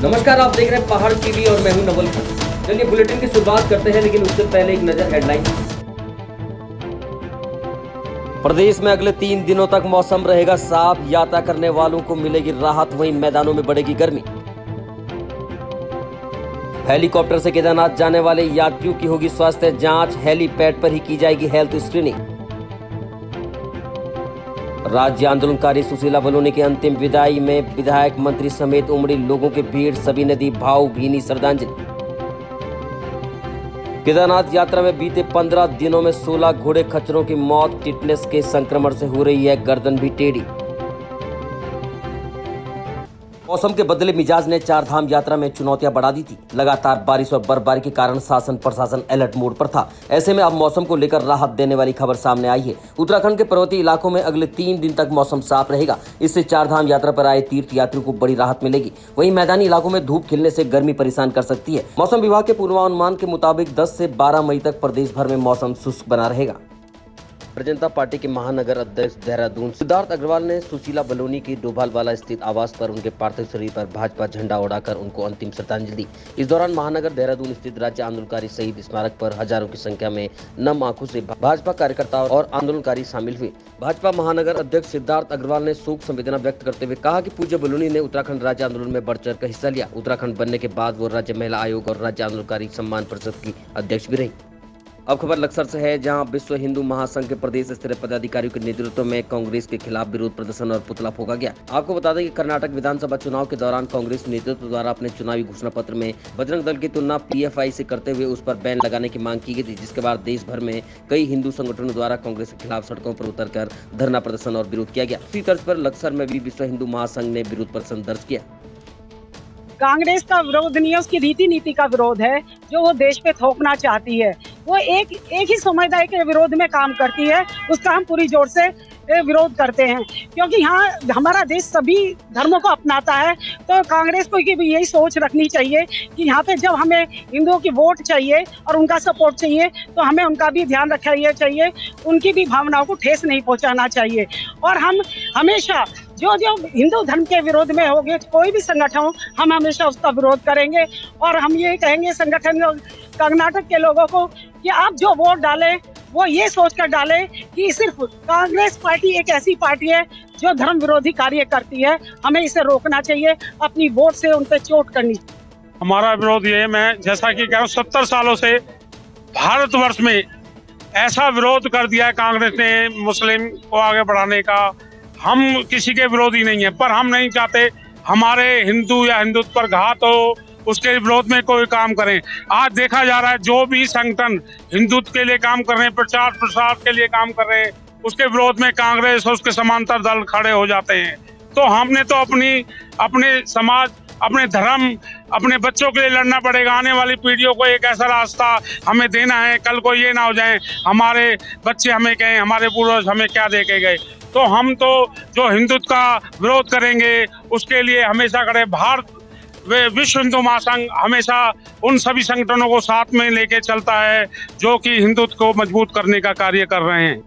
नमस्कार, आप देख रहे हैं पहाड़ टीवी और मैं हूं नवल खान। चलिए बुलेटिन की शुरुआत करते हैं, लेकिन उससे पहले एक नजर हेडलाइन। प्रदेश में अगले 3 दिनों तक मौसम रहेगा साफ, यात्रा करने वालों को मिलेगी राहत, वहीं मैदानों में बढ़ेगी गर्मी। हेलीकॉप्टर से केदारनाथ जाने वाले यात्रियों की होगी स्वास्थ्य जांच, हेलीपैड पर ही की जाएगी हेल्थ स्क्रीनिंग। राज्य आंदोलनकारी सुशीला बलूनी की अंतिम विदाई में विधायक मंत्री समेत उमड़ी लोगों की भीड़, सभी ने दी भावभीनी श्रद्धांजलि। केदारनाथ यात्रा में बीते 15 दिनों में 16 घोड़े खच्चरों की मौत, टिटनेस के संक्रमण से हो रही है गर्दन भी टेढ़ी। मौसम के बदले मिजाज ने चार धाम यात्रा में चुनौतियां बढ़ा दी थी। लगातार बारिश और बर्फबारी के कारण शासन प्रशासन अलर्ट मोड पर था। ऐसे में अब मौसम को लेकर राहत देने वाली खबर सामने आई है। उत्तराखंड के पर्वतीय इलाकों में अगले 3 दिन तक मौसम साफ रहेगा। इससे चार धाम यात्रा पर आए तीर्थ यात्रियों को बड़ी राहत मिलेगी। वहीं मैदानी इलाकों में धूप खिलने से गर्मी परेशान कर सकती है। मौसम विभाग के पूर्वानुमान के मुताबिक 10 से 12 मई तक प्रदेश भर में मौसम शुष्क बना रहेगा। भारतीय जनता पार्टी के महानगर अध्यक्ष देहरादून सिद्धार्थ अग्रवाल ने सुशीला बलूनी की डोभालवाला स्थित आवास पर उनके पार्थिव शरीर पर भाजपा झंडा उड़ाकर उनको अंतिम श्रद्धांजलि दी। इस दौरान महानगर देहरादून स्थित राज्य आंदोलनकारी शहीद स्मारक पर हजारों की संख्या में नम आंखों से भाजपा कार्यकर्ता और आंदोलनकारी शामिल हुए। भाजपा महानगर अध्यक्ष सिद्धार्थ अग्रवाल ने शोक संवेदना व्यक्त करते हुए कहा कि पूज्य बलूनी ने उत्तराखंड राज्य आंदोलन में बढ़ चढ़कर हिस्सा लिया। उत्तराखंड बनने के बाद वो राज्य महिला आयोग और राज्य आंदोलनकारी सम्मान परिषद की अध्यक्ष भी रही। अब खबर लक्सर से है, जहां विश्व हिंदू महासंघ के प्रदेश स्तरीय पदाधिकारियों के नेतृत्व में कांग्रेस के खिलाफ विरोध प्रदर्शन और पुतला फूंका गया। आपको बता दें कि कर्नाटक विधानसभा चुनाव के दौरान कांग्रेस नेतृत्व द्वारा अपने चुनावी घोषणा पत्र में बजरंग दल की तुलना पीएफआई से करते हुए उस पर बैन लगाने की मांग की गई थी, जिसके बाद देश भर में कई हिंदू संगठनों द्वारा कांग्रेस के खिलाफ सड़कों पर उतरकर धरना प्रदर्शन और विरोध किया गया। इसी तर्ज पर लक्सर में भी विश्व हिंदू महासंघ ने विरोध प्रदर्शन दर्ज किया। कांग्रेस का विरोध नहीं है, उसकी रीति नीति का विरोध है जो वो देश पे थोपना चाहती है। वो एक ही समुदाय के विरोध में काम करती है, उसका हम पूरी जोर से विरोध करते हैं, क्योंकि यहाँ हमारा देश सभी धर्मों को अपनाता है। तो कांग्रेस को भी यही सोच रखनी चाहिए कि यहाँ पे जब हमें हिंदुओं की वोट चाहिए और उनका सपोर्ट चाहिए तो हमें उनका भी ध्यान रखना चाहिए, उनकी भी भावनाओं को ठेस नहीं पहुँचाना चाहिए। और हम हमेशा जो हिंदू धर्म के विरोध में होंगे, कोई भी संगठन हो, हम हमेशा उसका विरोध करेंगे। और हम ये कहेंगे संगठन कर्नाटक के लोगों को कि आप जो वोट डालें वो ये सोचकर डालें कि सिर्फ कांग्रेस पार्टी एक ऐसी पार्टी है जो धर्म विरोधी कार्य करती है, हमें इसे रोकना चाहिए, अपनी वोट से उन पर चोट करनी चाहिए। हमारा विरोध ये, मैं जैसा कि कह रहा हूँ, 70 सालों से भारतवर्ष में ऐसा विरोध कर दिया है कांग्रेस ने मुस्लिम को आगे बढ़ाने का। हम किसी के विरोधी नहीं है, पर हम नहीं चाहते हमारे हिंदू या हिंदुत्व पर घात हो, उसके विरोध में कोई काम करें। आज देखा जा रहा है जो भी संगठन हिंदुत्व के लिए काम कर रहे हैं, प्रचार प्रसार के लिए काम कर रहे हैं, उसके विरोध में कांग्रेस और उसके समांतर दल खड़े हो जाते हैं। तो हमने तो अपने समाज, अपने धर्म, अपने बच्चों के लिए लड़ना पड़ेगा। आने वाली पीढ़ियों को एक ऐसा रास्ता हमें देना है, कल को ये ना हो जाए हमारे बच्चे हमें कहें हमारे पूर्वज हमें क्या दे के गए। तो हम तो जो हिंदुत्व का विरोध करेंगे उसके लिए हमेशा खड़े। विश्व हिंदू महासंघ हमेशा उन सभी संगठनों को साथ में लेके चलता है जो कि हिंदुत्व को मजबूत करने का कार्य कर रहे हैं।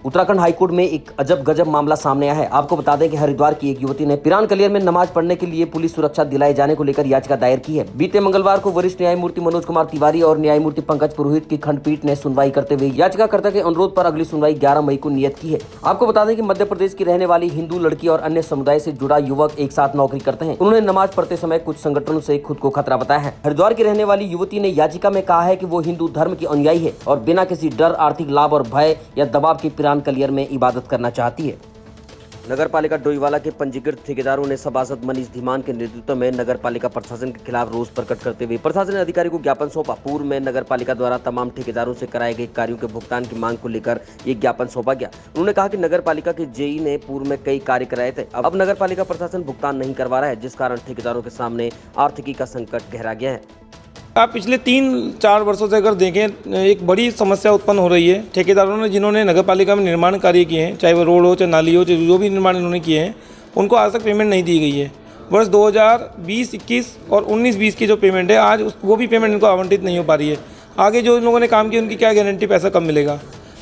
उत्तराखंड हाईकोर्ट में एक अजब गजब मामला सामने आया है। आपको बता दें कि हरिद्वार की एक युवती ने पिरान कलियर में नमाज पढ़ने के लिए पुलिस सुरक्षा दिलाए जाने को लेकर याचिका दायर की है। बीते मंगलवार को वरिष्ठ न्यायमूर्ति मनोज कुमार तिवारी और न्यायमूर्ति पंकज पुरोहित की खंडपीठ ने सुनवाई करते हुए याचिकाकर्ता के अनुरोध पर अगली सुनवाई 11 मई को नियत की है। आपको बता दें कि मध्य प्रदेश की रहने वाली हिंदू लड़की और अन्य समुदाय से जुड़ा युवक एक साथ नौकरी करते हैं। उन्होंने नमाज पढ़ते समय कुछ संगठनों से खुद को खतरा बताया है। हरिद्वार की रहने वाली युवती ने याचिका में कहा है कि वो हिंदू धर्म की अनुयायी है और बिना किसी डर, आर्थिक लाभ और भय या दबाव के पिरान कलियर में इबादत करना चाहती है। नगर पालिका डोईवाला के पंजीकृत ठेकेदारों ने सभासद मनीष धीमान के नेतृत्व में नगर पालिका प्रशासन के खिलाफ रोष प्रकट करते हुए प्रशासन अधिकारी को ज्ञापन सौंपा। पूर्व में नगर पालिका द्वारा तमाम ठेकेदारों से कराए गए कार्यों के भुगतान की मांग को लेकर ये ज्ञापन सौंपा गया। उन्होंने कहा कि नगर पालिका के जेई ने पूर्व में कई कार्य कराए थे, अब नगर पालिका प्रशासन भुगतान नहीं करवा रहा है, जिस कारण ठेकेदारों के सामने आर्थिकी का संकट गहरा गया है। आप पिछले 3-4 वर्षों से अगर देखें, एक बड़ी समस्या उत्पन्न हो रही है। ठेकेदारों ने जिन्होंने नगर पालिका में निर्माण कार्य किए हैं, चाहे वो रोड हो, चाहे नाली हो, चाहे जो भी निर्माण इन्होंने किए हैं, उनको आज तक पेमेंट नहीं दी गई है। वर्ष 2020-21 और 19-20 की जो पेमेंट है, आज वो भी पेमेंट इनको आवंटित नहीं हो पा रही है। आगे जो इन लोगों ने काम किया उनकी क्या गारंटी पैसा कब मिलेगा।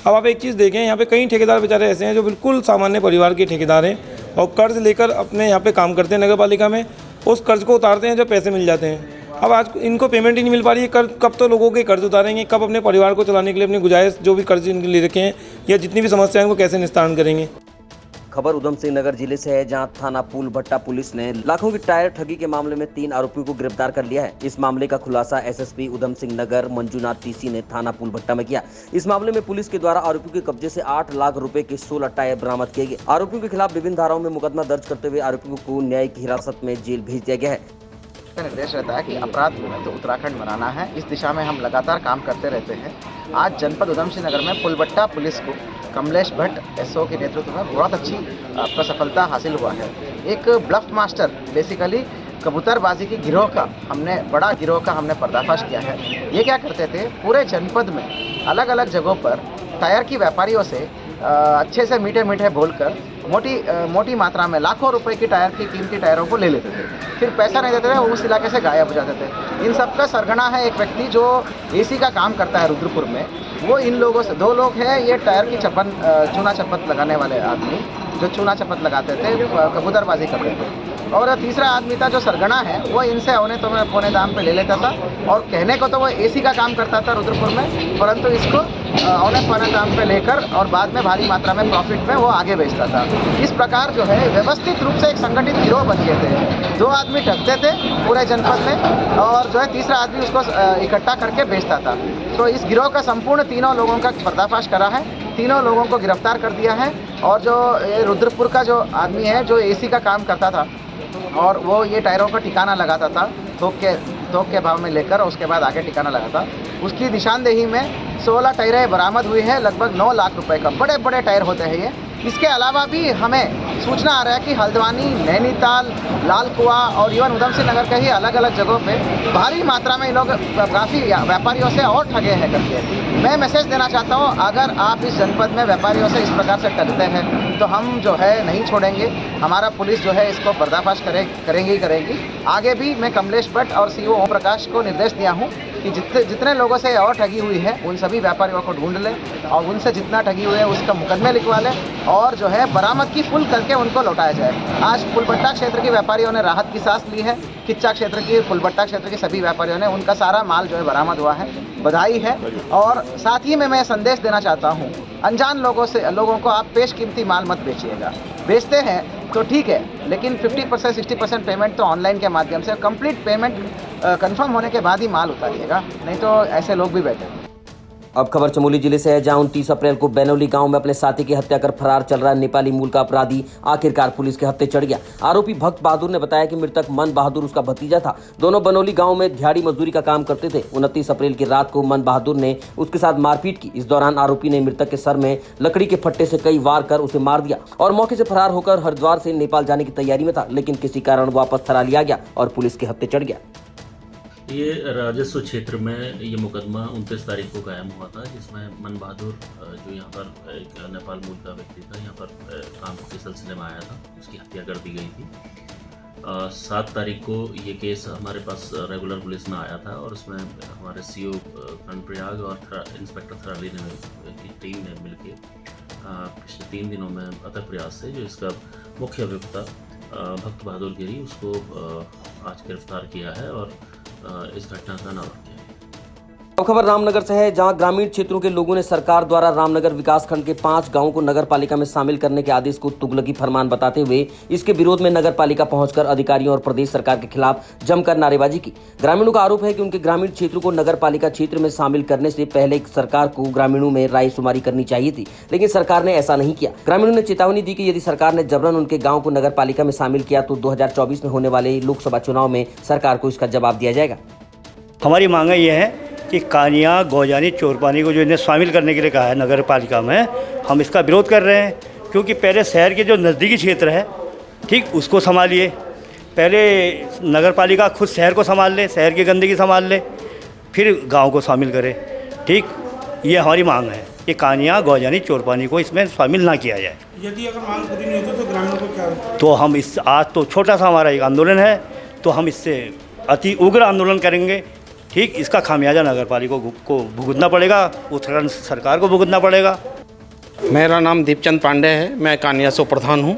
अब आप एक चीज़ देखें, यहाँ पे कई ठेकेदार बेचारे ऐसे हैं जो बिल्कुल सामान्य परिवार के ठेकेदार हैं और कर्ज लेकर अपने यहाँ पे काम करते हैं नगर पालिका में, उस कर्ज को उतारते हैं जब पैसे मिल जाते हैं। अब आज इनको पेमेंट ही नहीं मिल पा रही है, कब तो लोगों के कर्ज उतारेंगे, कब अपने परिवार को चलाने के लिए अपनी गुजारिश जो भी कर्ज इनके ले रखे हैं या जितनी भी समस्याएं हैं वो कैसे निस्तारण करेंगे। खबर उधम सिंह नगर जिले से है, जहां थाना फूल भट्टा पुलिस ने लाखों की टायर ठगी के मामले में 3 आरोपियों को गिरफ्तार कर लिया है। इस मामले का खुलासा एसएसपी उधम सिंह नगर मंजूनाथ टीसी ने थाना फूल भट्टा में किया। इस मामले में पुलिस के द्वारा आरोपियों के कब्जे से 8 लाख रुपए के 16 टायर बरामद किए गए। आरोपियों के खिलाफ विभिन्न धाराओं में मुकदमा दर्ज करते हुए आरोपियों को न्यायिक हिरासत में जेल भेज दिया गया है। का निर्देश रहता है कि अपराध मुक्त उत्तराखंड बनाना है। इस दिशा में हम लगातार काम करते रहते हैं। आज जनपद उधम सिंह नगर में फुलबट्टा पुलिस को कमलेश भट्ट एसओ के नेतृत्व में बहुत अच्छी आपका सफलता हासिल हुआ है। एक ब्लफ मास्टर बेसिकली कबूतरबाजी की बड़ा गिरोह का हमने पर्दाफाश किया है। ये क्या करते थे, पूरे जनपद में अलग अलग जगहों पर टायर की व्यापारियों से अच्छे से मीठे बोलकर मोटी मात्रा में लाखों रुपए की टायर की कीमती टायरों को ले लेते थे, फिर पैसा नहीं देते थे, उस इलाके से गायब हो जाते थे। इन सब का सरगना है एक व्यक्ति जो एसी का काम करता है रुद्रपुर में। वो इन लोगों से 2 लोग हैं, ये टायर की चूना चप्पत लगाने वाले आदमी जो चूना चप्पत लगाते थे, कबूतरबाजी करते थे। और तीसरा आदमी था जो सरगना है, वो इनसे औने पौने दाम पे ले लेता था और कहने को तो वो एसी का काम करता था रुद्रपुर में, परंतु इसको औने पौने दाम पे लेकर और बाद में भारी मात्रा में प्रॉफिट में वो आगे बेचता था। इस प्रकार जो है व्यवस्थित रूप से एक संगठित गिरोह बन गए थे। 2 आदमी ठगते थे पूरे जनपद में और जो है तीसरा आदमी उसको इकट्ठा करके बेचता था। तो इस गिरोह का संपूर्ण 3 लोगों का पर्दाफाश करा है, 3 लोगों को गिरफ्तार कर दिया है। और जो रुद्रपुर का जो आदमी है जो एसी का काम करता था और वो ये टायरों का ठिकाना लगाता था थोक के भाव में लेकर, उसके बाद आगे ठिकाना लगाता, उसकी निशानदेही में 16 टायरें बरामद हुई है, लगभग 9 लाख रुपए का। बड़े बड़े टायर होते हैं ये। इसके अलावा भी हमें सूचना आ रहा है कि हल्द्वानी, नैनीताल, लाल कुआं और इवन उधम सिंह नगर के ही अलग अलग जगहों पे भारी मात्रा में लोग काफ़ी व्यापारियों से और ठगे हैं करके। मैं मैसेज देना चाहता हूँ, अगर आप इस जनपद में व्यापारियों से इस प्रकार से ठगते हैं तो हम जो है नहीं छोड़ेंगे। हमारा पुलिस जो है इसको पर्दाफाश करेंगी। आगे भी मैं कमलेश भट्ट और सीओ ओम प्रकाश को निर्देश दिया हूँ कि जितने लोगों से और ठगी हुई है उन सभी व्यापारियों को ढूंढ लें और उनसे जितना ठगी हुई है उसका मुकदमे लिखवा लें और जो है बरामद की फुल करके उनको लौटाया जाए। आज फुलबट्टा क्षेत्र के व्यापारियों ने राहत की सांस ली है। किच्चा क्षेत्र की, फुलबट्टा क्षेत्र के सभी व्यापारियों ने, उनका सारा माल जो है बरामद हुआ है, बधाई है। और साथ ही में मैं संदेश देना चाहता हूँ, अनजान लोगों को आप पेशकीमती माल मत बेचिएगा। बेचते हैं तो ठीक है, लेकिन 50% 60% पेमेंट तो ऑनलाइन के माध्यम से, कंप्लीट पेमेंट कंफर्म होने के बाद ही माल उतारिएगा, नहीं तो ऐसे लोग भी बैठे हैं। अब खबर चमोली जिले से है, जहां 29 अप्रैल को बैनोली गांव में अपने साथी की हत्या कर फरार चल रहा नेपाली मूल का अपराधी आखिरकार पुलिस के हत्थे चढ़ गया। आरोपी भक्त बहादुर ने बताया कि मृतक मन बहादुर उसका भतीजा था। दोनों बनोली गांव में दिहाड़ी मजदूरी का काम करते थे। 29 अप्रैल की रात को मन बहादुर ने उसके साथ मारपीट की। इस दौरान आरोपी ने मृतक के सर में लकड़ी के फट्टे से कई वार कर उसे मार दिया और मौके से फरार होकर हरिद्वार से नेपाल जाने की तैयारी में था, लेकिन किसी कारण वापस थरा लिया गया और पुलिस के हत्थे चढ़ गया। ये राजस्व क्षेत्र में ये मुकदमा 29 तारीख को कायम हुआ था, जिसमें मन बहादुर जो यहाँ पर एक नेपाल मूल का व्यक्ति था, यहाँ पर काम के सिलसिले में आया था, उसकी हत्या कर दी गई थी। 7 तारीख को ये केस हमारे पास रेगुलर पुलिस में आया था और उसमें हमारे सीओ कर्णप्रयाग और इंस्पेक्टर थराली की टीम ने मिलकर पिछले 3 दिनों में अथक प्रयास से जो इसका मुख्य अभियुक्त भक्त बहादुर गिरी उसको आज गिरफ्तार किया है और इस घटना का अनावरण किया। अब खबर रामनगर से है, जहां ग्रामीण क्षेत्रों के लोगों ने सरकार द्वारा रामनगर विकासखंड के 5 गांवों को नगर पालिका में शामिल करने के आदेश को तुगलकी फरमान बताते हुए इसके विरोध में नगर पालिका पहुंचकर अधिकारियों और प्रदेश सरकार के खिलाफ जमकर नारेबाजी की। ग्रामीणों का आरोप है कि उनके ग्रामीण क्षेत्रों को नगर पालिका क्षेत्र में शामिल करने से पहले सरकार को ग्रामीणों में रायशुमारी करनी चाहिए थी, लेकिन सरकार ने ऐसा नहीं किया। ग्रामीणों ने चेतावनी दी कि यदि सरकार ने जबरन उनके गाँव को नगर पालिका में शामिल किया तो 2024 में होने वाले लोकसभा चुनाव में सरकार को इसका जवाब दिया जाएगा। हमारी मांग ये है कि कानिया, गौजानी, चोरपानी को जो इन्हें शामिल करने के लिए कहा है नगर पालिका में, हम इसका विरोध कर रहे हैं। क्योंकि पहले शहर के जो नज़दीकी क्षेत्र है, ठीक, उसको संभालिए। पहले नगर पालिका खुद शहर को संभाल ले, शहर की गंदगी संभाल ले, फिर गांव को शामिल करे। ठीक, ये हमारी मांग है कि कानिया, गौजानी, चोरपानी को इसमें शामिल ना किया जाए। यदि अगर मांग पूरी नहीं होती तो ग्रामीणों को क्या? तो हम इस आज तो छोटा सा हमारा एक आंदोलन है, तो हम इससे अति उग्र आंदोलन करेंगे। ठीक, इसका खामियाजा नगर पालिका को भुगतना पड़ेगा, उत्तराखंड सरकार को भुगतना पड़ेगा। मेरा नाम दीपचंद पांडे है, मैं कानिया से प्रधान हूँ।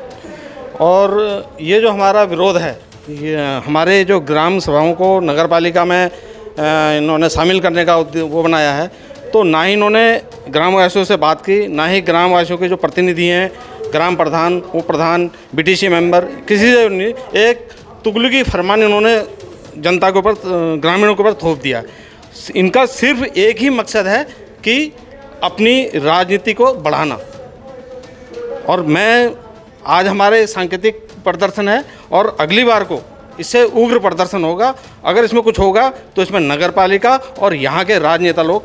और ये जो हमारा विरोध है ये हमारे जो ग्राम सभाओं को नगर पालिका में इन्होंने शामिल करने का वो बनाया है, तो ना ही इन्होंने ग्रामवासियों से बात की, ना ही ग्रामवासियों के जो प्रतिनिधि हैं, ग्राम प्रधान, उप प्रधान, बीटीसी मेंबर, किसी से नहीं, एक तुगलकी फरमान इन्होंने जनता के ऊपर, ग्रामीणों के ऊपर थोप दिया। इनका सिर्फ एक ही मकसद है कि अपनी राजनीति को बढ़ाना। और मैं आज हमारे सांकेतिक प्रदर्शन है और अगली बार को इससे उग्र प्रदर्शन होगा। अगर इसमें कुछ होगा तो इसमें नगर पालिका और यहाँ के राजनेता लोग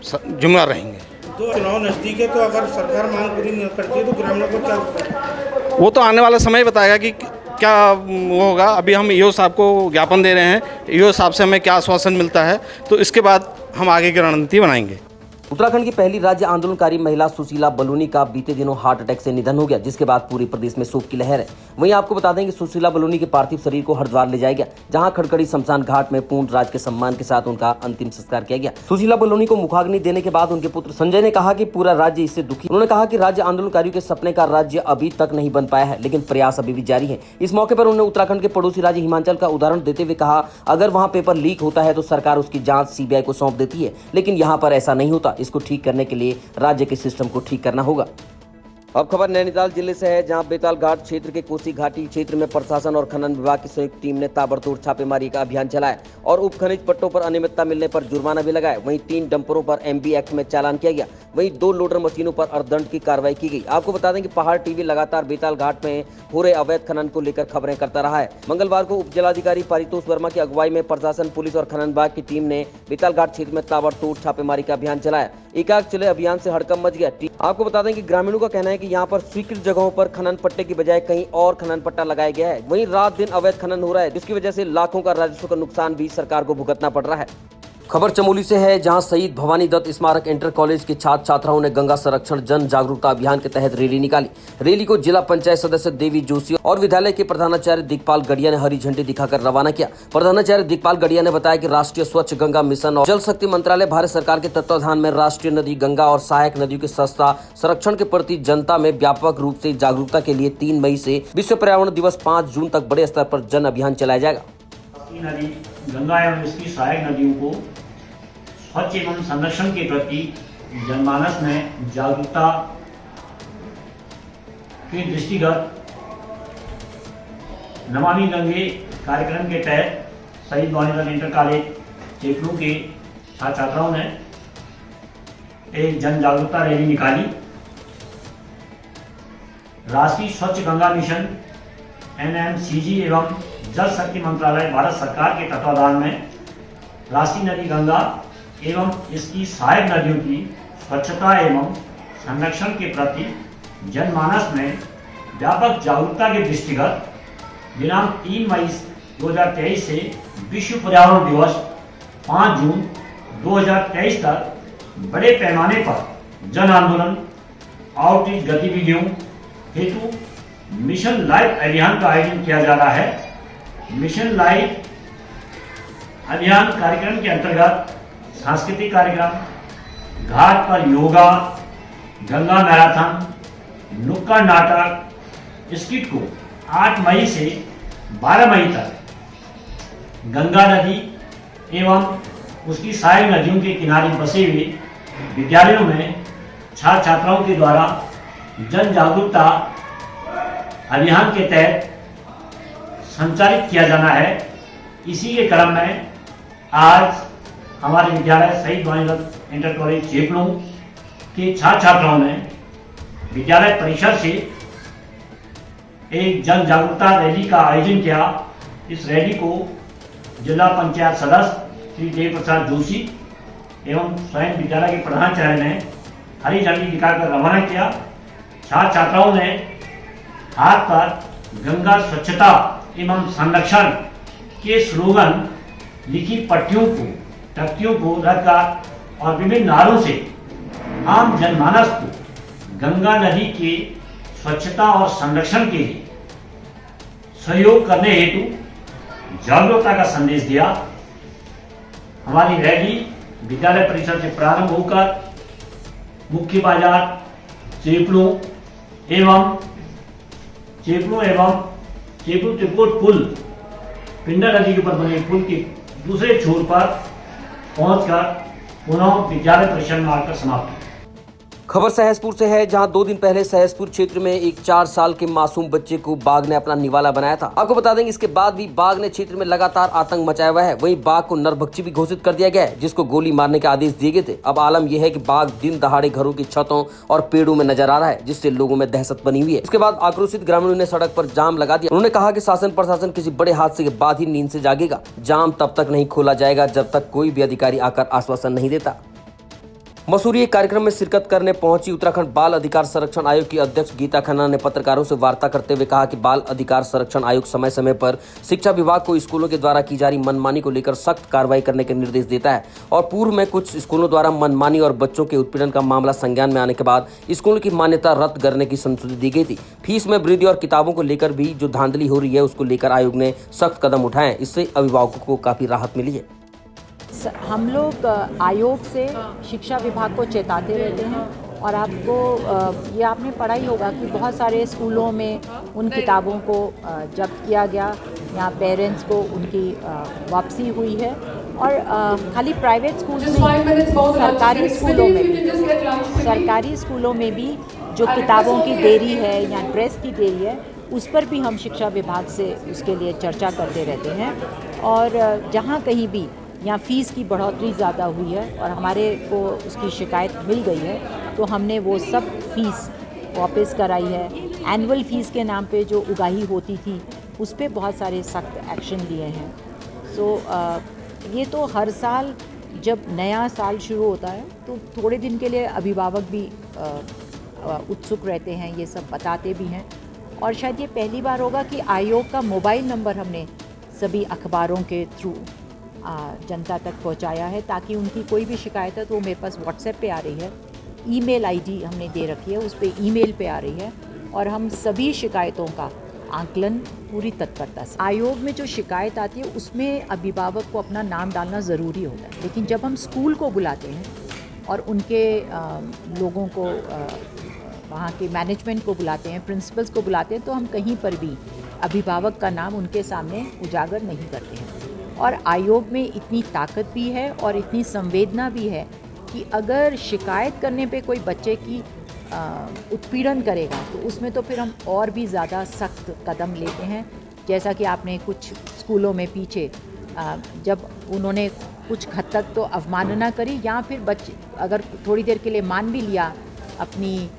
जिम्मेदार रहेंगे। तो चुनाव नज़दीक है, तो अगर सरकार मांग पूरी नहीं करती है तो ग्रामीणों को क्या? वो तो आने वाला समय बताएगा कि क्या वो होगा। अभी हम ईओ साहब को ज्ञापन दे रहे हैं, ईओ साहब से हमें क्या आश्वासन मिलता है, तो इसके बाद हम आगे की रणनीति बनाएंगे। उत्तराखंड की पहली राज्य आंदोलनकारी महिला सुशीला बलूनी का बीते दिनों हार्ट अटैक से निधन हो गया, जिसके बाद पूरे प्रदेश में शोक की लहर है। वहीं आपको बता दें कि सुशीला बलूनी के पार्थिव शरीर को हरिद्वार ले जाया गया, जहां खड़खड़ी शमशान घाट में पूर्ण राज के सम्मान के साथ उनका अंतिम संस्कार किया गया। सुशीला बलूनी को मुखाग्नि देने के बाद उनके पुत्र संजय ने कहा कि पूरा राज्य इससे दुखी। उन्होंने कहा कि राज्य आंदोलनकारियों के सपने का राज्य अभी तक नहीं बन पाया है, लेकिन प्रयास अभी भी जारी है। इस मौके पर उन्होंने उत्तराखंड के पड़ोसी राज्य हिमाचल का उदाहरण देते हुए कहा, अगर वहाँ पेपर लीक होता है तो सरकार उसकी जाँच सीबीआई को सौंप देती है, लेकिन यहाँ पर ऐसा नहीं होता। इसको ठीक करने के लिए राज्य के सिस्टम को ठीक करना होगा। अब खबर नैनीताल जिले से है, जहां बेताल घाट क्षेत्र के कोसी घाटी क्षेत्र में प्रशासन और खनन विभाग की संयुक्त टीम ने ताबड़तोड़ छापेमारी का अभियान चलाया और उप खनिज पट्टों पर अनियमितता मिलने पर जुर्माना भी लगाया। वहीं 3 डंपरों पर एमबी एक्ट में चालान किया गया। वहीं 2 लोडर मशीनों पर अर्थदंड की कार्रवाई की गई। आपको बता दें कि पहाड़ टीवी लगातार बेताल घाट में हो रहे अवैध खनन को लेकर खबरें करता रहा है। मंगलवार को उप जिलाधिकारी पारितोष वर्मा की अगुवाई में प्रशासन, पुलिस और खनन विभाग की टीम ने बेताल घाट क्षेत्र में ताबड़तोड़ छापेमारी का अभियान चलाया। एकाएक चले अभियान से हड़कंप मच गया। आपको बता दें कि ग्रामीणों का कहना है कि यहाँ पर स्वीकृत जगहों पर खनन पट्टे की बजाय कहीं और खनन पट्टा लगाया गया है। वहीं रात दिन अवैध खनन हो रहा है, जिसकी वजह से लाखों का राजस्व का नुकसान भी सरकार को भुगतना पड़ रहा है। खबर चमोली से है, जहां शहीद भवानी दत्त स्मारक इंटर कॉलेज के छात्र छात्राओं ने गंगा संरक्षण जन जागरूकता अभियान के तहत रैली निकाली। रैली को जिला पंचायत सदस्य देवी जोशी और विद्यालय के प्रधानाचार्य दिगपाल गढ़िया ने हरी झंडी दिखाकर रवाना किया। प्रधानाचार्य दिगपाल गढ़िया ने बताया कि राष्ट्रीय स्वच्छ गंगा मिशन और जल शक्ति मंत्रालय भारत सरकार के तत्वाधान में राष्ट्रीय नदी गंगा और सहायक नदियों के सस्ता संरक्षण के प्रति जनता में व्यापक रूप से जागरूकता के लिए 3 मई से विश्व पर्यावरण दिवस 5 जून तक बड़े स्तर पर जन अभियान चलाया जाएगा। नदी गंगा एवं इसकी सहायक नदियों को स्वच्छ एवं संरक्षण के प्रति जनमानस में जागरूकता के दृष्टिगत नमामि गंगे कार्यक्रम के तहत शहीद भवानी दत्त इंटर कॉलेज चेपलू के छात्र छात्राओं ने एक जन जागरूकता रैली निकाली। राष्ट्रीय स्वच्छ गंगा मिशन NMCG एवं जल शक्ति मंत्रालय भारत सरकार के तत्वाधान में राष्ट्रीय नदी गंगा एवं इसकी सहायक नदियों की स्वच्छता एवं संरक्षण के प्रति जनमानस में व्यापक जागरूकता के दृष्टिगत दिनांक 3 मई 2023 से विश्व पर्यावरण दिवस 5 जून 2023 तक बड़े पैमाने पर जन आंदोलन आउटरीच गतिविधियों हेतु मिशन लाइफ अभियान का आयोजन किया जा रहा है। मिशन लाइफ अभियान कार्यक्रम के अंतर्गत सांस्कृतिक कार्यक्रम, घाट पर योगा, गंगा मैराथन, नुक्कड़ नाटक, स्किट को 8 मई से 12 मई तक गंगा नदी एवं उसकी सहायक नदियों के किनारे बसे हुए विद्यालयों में छात्र छात्राओं के द्वारा जन जागरूकता अभियान के तहत संचालित किया जाना है। इसी के क्रम में आज हमारे विद्यालय शहीद भवानी दत्त इंटर कॉलेज चेपलू के छात्र छात्राओं ने विद्यालय परिसर से एक जन जागरूकता रैली का आयोजन किया। इस रैली को जिला पंचायत सदस्य श्री देव प्रसाद जोशी एवं स्वयं विद्यालय के प्रधानाचार्य ने हरी झंडी दिखाकर रवाना किया। छात्र छात्राओं ने हाथ पर गंगा स्वच्छता एवं संरक्षण के स्लोगन लिखी तख्तियों को रखकर और विभिन्न नारों से आम जनमानस को गंगा नदी के स्वच्छता और संरक्षण के लिए सहयोग करने हेतु जागरूकता का संदेश दिया। हमारी रैली विद्यालय परिसर से प्रारंभ होकर मुख्य बाजार चेपलू एवं त्रिकोट पुल पिंडा नदी के ऊपर बने पुल के दूसरे छोर पर पहुंचकर पुनः विद्यालय परिसर में आकर समाप्त हुई। खबर सहसपुर से है, जहां 2 दिन पहले सहसपुर क्षेत्र में एक 4 साल के मासूम बच्चे को बाघ ने अपना निवाला बनाया था। आपको बता देंगे, इसके बाद भी बाघ ने क्षेत्र में लगातार आतंक मचाया हुआ है। वहीं बाघ को नरभक्षी भी घोषित कर दिया गया है, जिसको गोली मारने के आदेश दिए गए थे। अब आलम यह है कि बाघ दिन दहाड़े घरों की छतों और पेड़ों में नजर आ रहा है, जिससे लोगों में दहशत बनी हुई है। उसके बाद आक्रोशित ग्रामीणों ने सड़क पर जाम लगा दिया। उन्होंने कहा कि शासन प्रशासन किसी बड़े हादसे के बाद ही नींद से जागेगा। जाम तब तक नहीं खोला जाएगा जब तक कोई भी अधिकारी आकर आश्वासन नहीं देता। मसूरी एक कार्यक्रम में शिरकत करने पहुंची उत्तराखंड बाल अधिकार संरक्षण आयोग की अध्यक्ष गीता खन्ना ने पत्रकारों से वार्ता करते हुए कहा कि बाल अधिकार संरक्षण आयोग समय समय पर शिक्षा विभाग को स्कूलों के द्वारा की जा रही मनमानी को लेकर सख्त कार्रवाई करने के निर्देश देता है। और पूर्व में कुछ स्कूलों द्वारा मनमानी और बच्चों के उत्पीड़न का मामला संज्ञान में आने के बाद स्कूल की मान्यता रद्द करने की संस्तुति दी गई थी। फीस में वृद्धि और किताबों को लेकर भी जो धांधली हो रही है, उसको लेकर आयोग ने सख्त कदम उठाए। इससे अभिभावकों को काफी राहत मिली है। हम लोग आयोग से शिक्षा विभाग को चेताते रहते हैं और आपको ये आपने पढ़ा ही होगा कि बहुत सारे स्कूलों में उन किताबों को जब्त किया गया या पेरेंट्स को उनकी वापसी हुई है। और खाली प्राइवेट स्कूल में, सरकारी स्कूलों में भी जो किताबों की देरी है या ड्रेस की देरी है, उस पर भी हम शिक्षा विभाग से उसके लिए चर्चा करते रहते हैं। और जहाँ कहीं भी या फ़ीस की बढ़ोतरी ज़्यादा हुई है और हमारे को उसकी शिकायत मिल गई है, तो हमने वो सब फीस वापस कराई है। एनुअल फ़ीस के नाम पे जो उगाही होती थी, उस पे बहुत सारे सख्त एक्शन लिए हैं। ये तो हर साल जब नया साल शुरू होता है तो थोड़े दिन के लिए अभिभावक भी उत्सुक रहते हैं, ये सब बताते भी हैं। और शायद ये पहली बार होगा कि आयोग का मोबाइल नंबर हमने सभी अखबारों के थ्रू जनता तक पहुंचाया है, ताकि उनकी कोई भी शिकायत है तो वो मेरे पास व्हाट्सएप पे आ रही है। ईमेल आईडी हमने दे रखी है, उस पे ईमेल पे आ रही है और हम सभी शिकायतों का आकलन पूरी तत्परता से। आयोग में जो शिकायत आती है उसमें अभिभावक को अपना नाम डालना ज़रूरी होता है, लेकिन जब हम स्कूल को बुलाते हैं और उनके लोगों को वहाँ के मैनेजमेंट को बुलाते हैं, प्रिंसिपल्स को बुलाते हैं, तो हम कहीं पर भी अभिभावक का नाम उनके सामने उजागर नहीं करते हैं। और आयोग में इतनी ताकत भी है और इतनी संवेदना भी है कि अगर शिकायत करने पे कोई बच्चे की उत्पीड़न करेगा तो उसमें तो फिर हम और भी ज़्यादा सख्त कदम लेते हैं। जैसा कि आपने कुछ स्कूलों में पीछे जब उन्होंने कुछ हद तक तो अवमानना करी या फिर बच्चे अगर थोड़ी देर के लिए मान भी लिया अपनी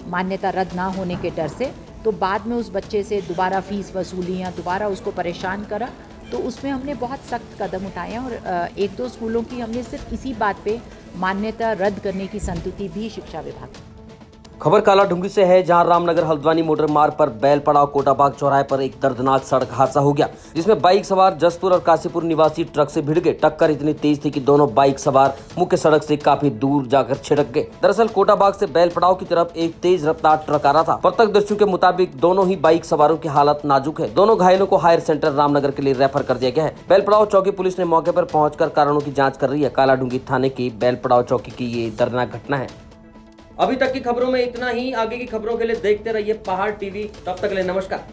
मान्यता रद्द ना होने के डर से, तो बाद में उस बच्चे से दोबारा फ़ीस वसूली या दोबारा उसको परेशान करा, तो उसमें हमने बहुत सख्त कदम उठाए हैं। और 1-2 स्कूलों की हमने सिर्फ इसी बात पे मान्यता रद्द करने की संस्तुति भी शिक्षा विभाग। खबर काला ढूंगी से है, जहां रामनगर हल्द्वानी मोटर मार्ग पर बैलपड़ाव कोटाबाग चौराहे पर एक दर्दनाक सड़क हादसा हो गया, जिसमें बाइक सवार जसपुर और काशीपुर निवासी ट्रक से भिड़ गए। टक्कर इतनी तेज थी कि दोनों बाइक सवार मुख्य सड़क से काफी दूर जाकर छिड़क गए। दरअसल कोटाबाग से बैलपड़ाव की तरफ एक तेज रफ्तार ट्रक आ रहा था। प्रत्यक्षदर्शियों के मुताबिक दोनों ही बाइक सवारों की हालत नाजुक है। दोनों घायलों को हायर सेंटर रामनगर के लिए रेफर कर दिया गया है। बैलपड़ाव चौकी पुलिस ने मौके पर पहुंचकर कारणों की जाँच कर रही है। काला ढूंगी थाने की बैलपड़ाव चौकी की ये दर्दनाक घटना है। अभी तक की खबरों में इतना ही। आगे की खबरों के लिए देखते रहिए पहाड़ टीवी। तब तक के लिए नमस्कार।